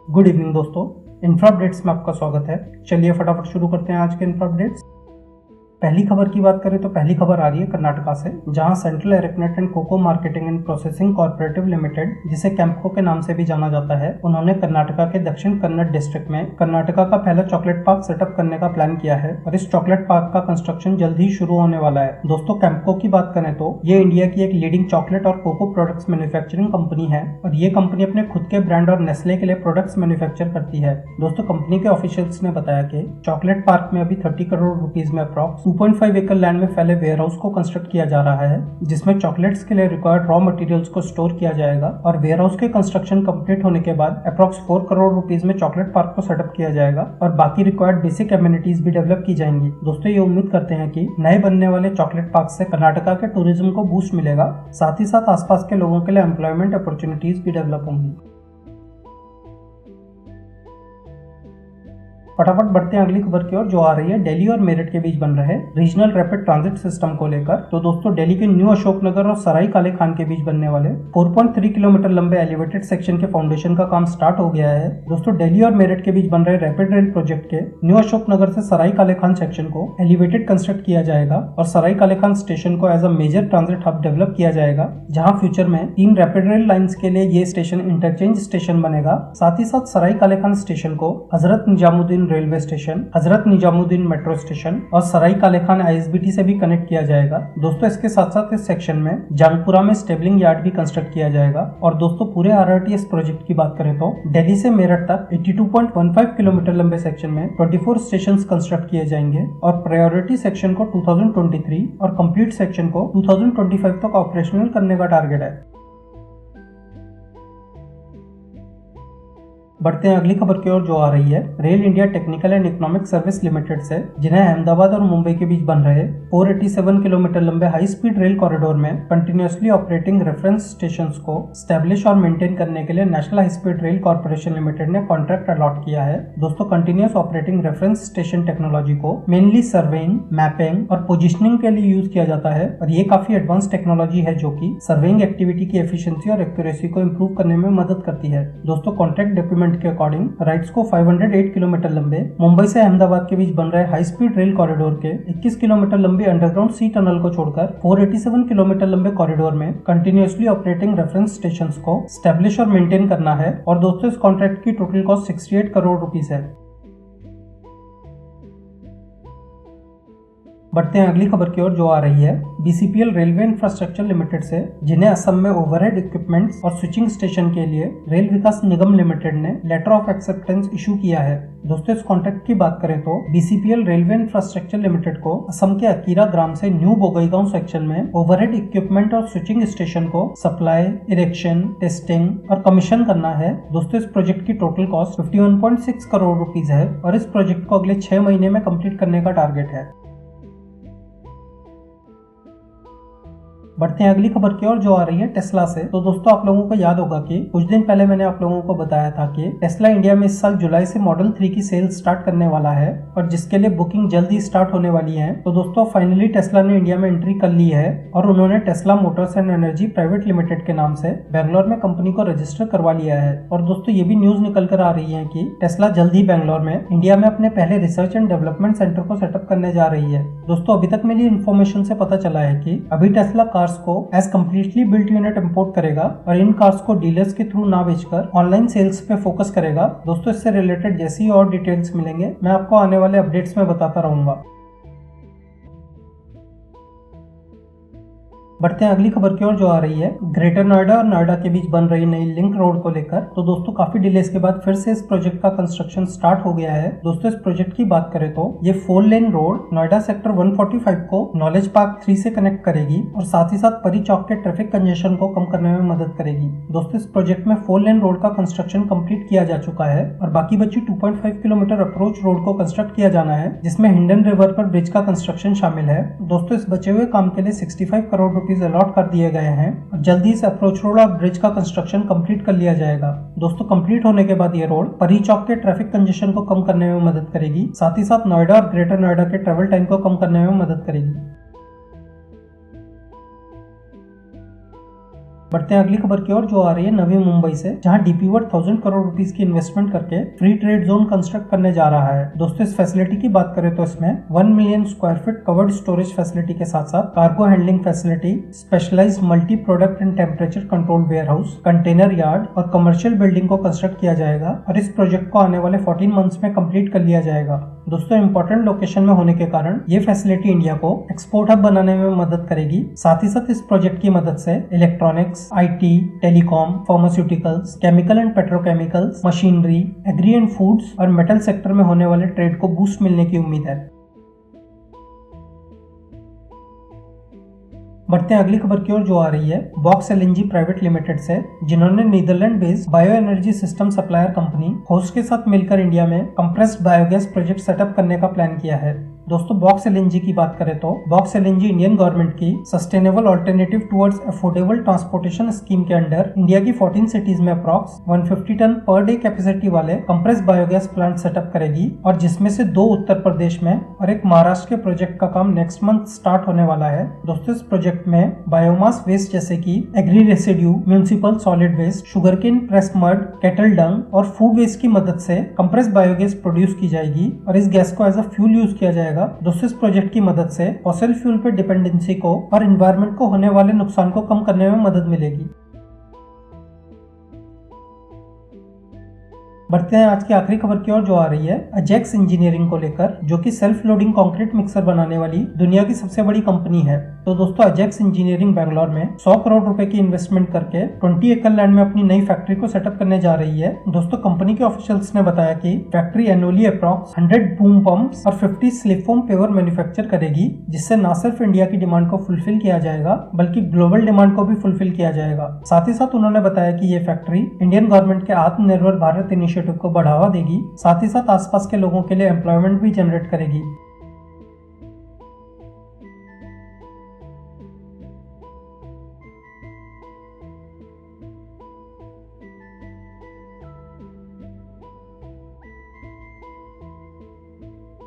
Good evening दोस्तों, infra updates में आपका स्वागत है। चलिए फटाफट शुरू करते हैं आज के इंफ्रा अपडेट्स। पहली खबर की बात करें तो पहली खबर आ रही है कर्नाटका से, जहां central arecanut and cocoa marketing and processing cooperative limited, जिसे कैंपको के नाम से भी जाना जाता है, उन्होंने कर्नाटका के दक्षिण कन्नड़ डिस्ट्रिक्ट में कर्नाटका का पहला चॉकलेट पार्क सेटअप करने का प्लान किया है और इस चॉकलेट पार्क का कंस्ट्रक्शन जल्द ही शुरू होने वाला है। दोस्तों, कैंपको की बात करें तो ये इंडिया की एक लीडिंग चॉकलेट और कोको प्रोडक्ट्स मैन्युफैक्चरिंग कंपनी है और ये कंपनी अपने खुद के ब्रांड और नेस्ले के लिए प्रोडक्ट्स मैन्युफैक्चर करती है। दोस्तों, कंपनी के ऑफिशियल्स ने बताया कि चॉकलेट पार्क में अभी 30 करोड़ रुपीज में अप्रॉक्स 2.5 एकड़ लैंड में फैले वेयर हाउस को कंस्ट्रक्ट किया जा रहा है, जिसमें चॉकलेट्स के लिए रिक्वायर्ड रॉ मटेरियल्स को स्टोर किया जाएगा और वेयर हाउस के कंस्ट्रक्शन कंप्लीट होने के बाद अप्रॉक्स 4 करोड़ रुपीज में चॉकलेट पार्क को सेटअप किया जाएगा और बाकी रिक्वायर्ड बेसिक एमिनिटीज भी डेवलप की जाएंगी। दोस्तों, ये उम्मीद करते हैं कि नए बनने वाले चॉकलेट पार्क से कर्नाटका के टूरिज्म को बूस्ट मिलेगा, साथ ही साथ आसपास के लोगों के लिए एम्प्लॉयमेंट अपॉर्चुनिटीज भी डेवलप होंगी। फटाफट बढ़ते हैं अगली खबर की ओर, जो आ रही है दिल्ली और मेरठ के बीच बन रहे रीजनल रैपिड ट्रांजिट सिस्टम को लेकर। तो दोस्तों, दिल्ली के न्यू अशोकनगर और सराय काले खान के बीच बनने वाले 4.3 किलोमीटर लंबे एलिवेटेड सेक्शन के फाउंडेशन का काम स्टार्ट हो गया है। दोस्तों, दिल्ली और मेरठ के बीच बन रहे रैपिड रेल प्रोजेक्ट के न्यू अशोकनगर से सराय काले खान सेक्शन को एलिवेटेड कंस्ट्रक्ट किया जाएगा और सराय काले खान स्टेशन को as a major transit hub develop किया जाएगा, जहाँ फ्यूचर में 3 रैपिड रेल लाइन्स के लिए ये स्टेशन इंटरचेंज स्टेशन बनेगा। साथ ही साथ सराय काले खान स्टेशन को Hazrat Nizamuddin railway station, Hazrat Nizamuddin metro station और सराय काले खान आईएसबीटी से भी कनेक्ट किया जाएगा। दोस्तों, इसके साथ साथ इस सेक्शन में जंगपुरा में स्टेबलिंग यार्ड भी कंस्ट्रक्ट किया जाएगा। और दोस्तों, पूरे आरआरटीएस प्रोजेक्ट की बात करें तो दिल्ली से मेरठ तक 82.15 किलोमीटर लंबे सेक्शन में 24 स्टेशन कंस्ट्रक्ट किए जाएंगे और प्रायोरिटी सेक्शन को 2023 और कंप्लीट सेक्शन को 2025 तक ऑपरेशनल करने का टारगेट है। बढ़ते हैं अगली खबर की ओर, जो आ रही है rail India technical and economic service limited से, जिन्हें अहमदाबाद और मुंबई के बीच बन रहे 487 किलोमीटर लंबे हाई स्पीड रेल कॉरिडोर में कंटिन्यूअसली ऑपरेटिंग रेफरेंस स्टेशंस को स्टैब्लिश और मेंटेन करने के लिए national high speed rail corporation limited ने कॉन्ट्रैक्ट अलॉट किया है। दोस्तों, continuous operating reference station technology को मेनली सर्वेइंग, मैपिंग और पोजिशनिंग के लिए यूज किया जाता है और ये काफी एडवांस टेक्नोलॉजी है जो कि सर्वेइंग एक्टिविटी की एफिशिएंसी और एक्यूरेसी को इम्प्रूव करने में मदद करती है। दोस्तों, कॉन्ट्रैक्ट डॉक्यूमेंट के अकॉर्डिंग राइट्स को 508 किलोमीटर लंबे मुंबई से अहमदाबाद के बीच बन रहे हाई स्पीड रेल कॉरिडोर के 21 किलोमीटर लंबे अंडरग्राउंड सी टनल को छोड़कर 487 किलोमीटर लंबे कॉरिडोर में कंटिन्यूअसली ऑपरेटिंग रेफरेंस स्टेशंस को स्टैब्लिश और मेंटेन करना है। और दोस्तों, इस कॉन्ट्रैक्ट की टोटल कॉस्ट 68 करोड़ रुपीस है। बढ़ते हैं अगली खबर की ओर, जो आ रही है बीसीपीएल रेलवे इंफ्रास्ट्रक्चर लिमिटेड से, जिन्हें असम में ओवरहेड इक्विपमेंट्स और स्विचिंग स्टेशन के लिए रेल विकास निगम लिमिटेड ने लेटर ऑफ एक्सेप्टेंस इशू किया है। दोस्तों, इस कॉन्ट्रैक्ट की बात करें तो बीसीपीएल रेलवे इंफ्रास्ट्रक्चर लिमिटेड को असम के अकीरा ग्राम से न्यू बोगईगांव सेक्शन में ओवरहेड इक्विपमेंट और स्विचिंग स्टेशन को सप्लाई, इरेक्शन, टेस्टिंग और कमीशन करना है। दोस्तों, इस प्रोजेक्ट की टोटल कॉस्ट 51.6 करोड़ रुपीज है और इस प्रोजेक्ट को अगले 6 महीने में कंप्लीट करने का टारगेट है। बढ़ते हैं अगली खबर की ओर, जो आ रही है टेस्ला से। तो दोस्तों, आप लोगों को याद होगा कि कुछ दिन पहले मैंने आप लोगों को बताया था कि टेस्ला इंडिया में इस साल जुलाई से मॉडल 3 की सेल स्टार्ट करने वाला है और जिसके लिए बुकिंग जल्दी स्टार्ट होने वाली है। तो दोस्तों, फाइनली टेस्ला ने इंडिया में एंट्री कर ली है और उन्होंने Tesla Motors and energy private limited के नाम से बैंगलोर में कंपनी को रजिस्टर करवा लिया है। और दोस्तों, ये भी न्यूज निकल कर आ रही है कि टेस्ला जल्द ही बैंगलोर में इंडिया में अपने पहले रिसर्च एंड डेवलपमेंट सेंटर को सेटअप करने जा रही है। दोस्तों, अभी तक मिली इन्फॉर्मेशन से पता चला है कि अभी टेस्ला कार्स को as completely built unit import करेगा और इन कार्स को डीलर्स के थ्रू ना बेचकर ऑनलाइन सेल्स पे फोकस करेगा। दोस्तों, इससे रिलेटेड जैसी ही और डिटेल्स मिलेंगे मैं आपको आने वाले अपडेट्स में बताता रहूंगा। बढ़ते हैं अगली खबर की ओर, जो आ रही है ग्रेटर नोएडा और नोएडा के बीच बन रही नई लिंक रोड को लेकर। तो दोस्तों, काफी डिलेस के बाद फिर से इस प्रोजेक्ट का कंस्ट्रक्शन स्टार्ट हो गया है। दोस्तों, इस प्रोजेक्ट की बात करें तो ये 4 लेन रोड नोएडा सेक्टर 145 को नॉलेज पार्क 3 से कनेक्ट करेगी और साथ ही साथ परी चौक के ट्रैफिक कंजेशन को कम करने में मदद करेगी। दोस्तों, इस प्रोजेक्ट में 4 लेन रोड का कंस्ट्रक्शन कंप्लीट किया जा चुका है और बाकी बची 2.5 किलोमीटर अप्रोच रोड को कंस्ट्रक्ट किया जाना है, जिसमें हिंडन रिवर पर ब्रिज का कंस्ट्रक्शन शामिल है। दोस्तों, इस बचे हुए काम के लिए 65 करोड़ अलॉट कर दिए गए हैं और जल्दी से अप्रोच रोड और ब्रिज का कंस्ट्रक्शन कंप्लीट कर लिया जाएगा। दोस्तों, कंप्लीट होने के बाद ये रोड परी चौक के ट्रैफिक कंजेशन को कम करने में मदद करेगी, साथ ही साथ नोएडा और ग्रेटर नोएडा के ट्रेवल टाइम को कम करने में मदद करेगी। बढ़ते हैं अगली खबर की ओर, जो आ रही है नवी मुंबई से, जहां डीपी वर्ल्ड 1000 करोड़ रुपीस की इन्वेस्टमेंट करके फ्री ट्रेड जोन कंस्ट्रक्ट करने जा रहा है। दोस्तों इस फैसिलिटी की बात करें तो इसमें 1 million square feet covered storage facility के साथ साथ cargo handling facility, specialised multi product and temperature control warehouse, container yard और कमर्शियल बिल्डिंग को कंस्ट्रक्ट किया जाएगा और इस प्रोजेक्ट को आने वाले 14 मंथ्स में कंप्लीट कर लिया जाएगा। दोस्तों इंपॉर्टेंट लोकेशन में होने के कारण ये फैसिलिटी इंडिया को एक्सपोर्ट हब बनाने में मदद करेगी। साथ ही साथ इस प्रोजेक्ट की मदद से electronics, IT, telecom, pharmaceuticals, chemical and petrochemicals, machinery, agri and foods और मेटल सेक्टर में होने वाले ट्रेड को बूस्ट मिलने की उम्मीद है। बढ़ते हैं अगली खबर की ओर, जो आ रही है बॉक्स एलएनजी प्राइवेट लिमिटेड से, जिन्होंने Netherland based bio energy system supplier company host के साथ मिलकर इंडिया में कंप्रेस्ड बायोगैस प्रोजेक्ट सेटअप करने का प्लान किया है। दोस्तों बॉक्स एलएनजी की बात करें तो बॉक्स एलएनजी इंडियन गवर्नमेंट की sustainable alternative towards affordable transportation scheme के अंडर इंडिया की 14 सिटीज में approx 150 ton per day capacity वाले कंप्रेस्ड बायोगैस प्लांट सेटअप करेगी, और जिसमें से 2 उत्तर प्रदेश में और एक महाराष्ट्र के प्रोजेक्ट का काम नेक्स्ट मंथ स्टार्ट होने वाला है। दोस्तों इस प्रोजेक्ट में बायोमास वेस्ट जैसे कि agri residue, municipal solid waste, sugarcane press mud, cattle dung और फूड वेस्ट की मदद से कंप्रेस्ड बायोगैस प्रोड्यूस की जाएगी और इस गैस को एज अ फ्यूल यूज किया जाएगा। दोस्तों इस प्रोजेक्ट की मदद से फॉसिल फ्यूल पर डिपेंडेंसी को और एनवायरनमेंट को होने वाले नुकसान को कम करने में मदद मिलेगी। बढ़ते हैं आज की आखिरी खबर की ओर, जो आ रही है अजेक्स इंजीनियरिंग को लेकर, जो कि सेल्फ लोडिंग कंक्रीट मिक्सर बनाने वाली दुनिया की सबसे बड़ी कंपनी है। तो दोस्तों अजेक्स इंजीनियरिंग बैंगलोर में 100 करोड़ रुपए की इन्वेस्टमेंट करके 20 एकड़ लैंड में अपनी नई फैक्ट्री को सेटअप करने जा रही है। दोस्तों कंपनी के ऑफिशियल्स ने बताया कि factory annually approx 100 boom pumps और 50 स्लिप फोम पेवर मैन्युफैक्चर करेगी, जिससे न सिर्फ इंडिया की डिमांड को फुलफिल किया जाएगा बल्कि ग्लोबल डिमांड को भी फुलफिल किया जाएगा। साथ ही साथ उन्होंने बताया कि ये फैक्ट्री इंडियन गवर्नमेंट के आत्मनिर्भर भारत इनिशिएटिव को बढ़ावा देगी, साथ ही साथ आसपास के लोगों के लिए एम्प्लॉयमेंट भी जनरेट करेगी।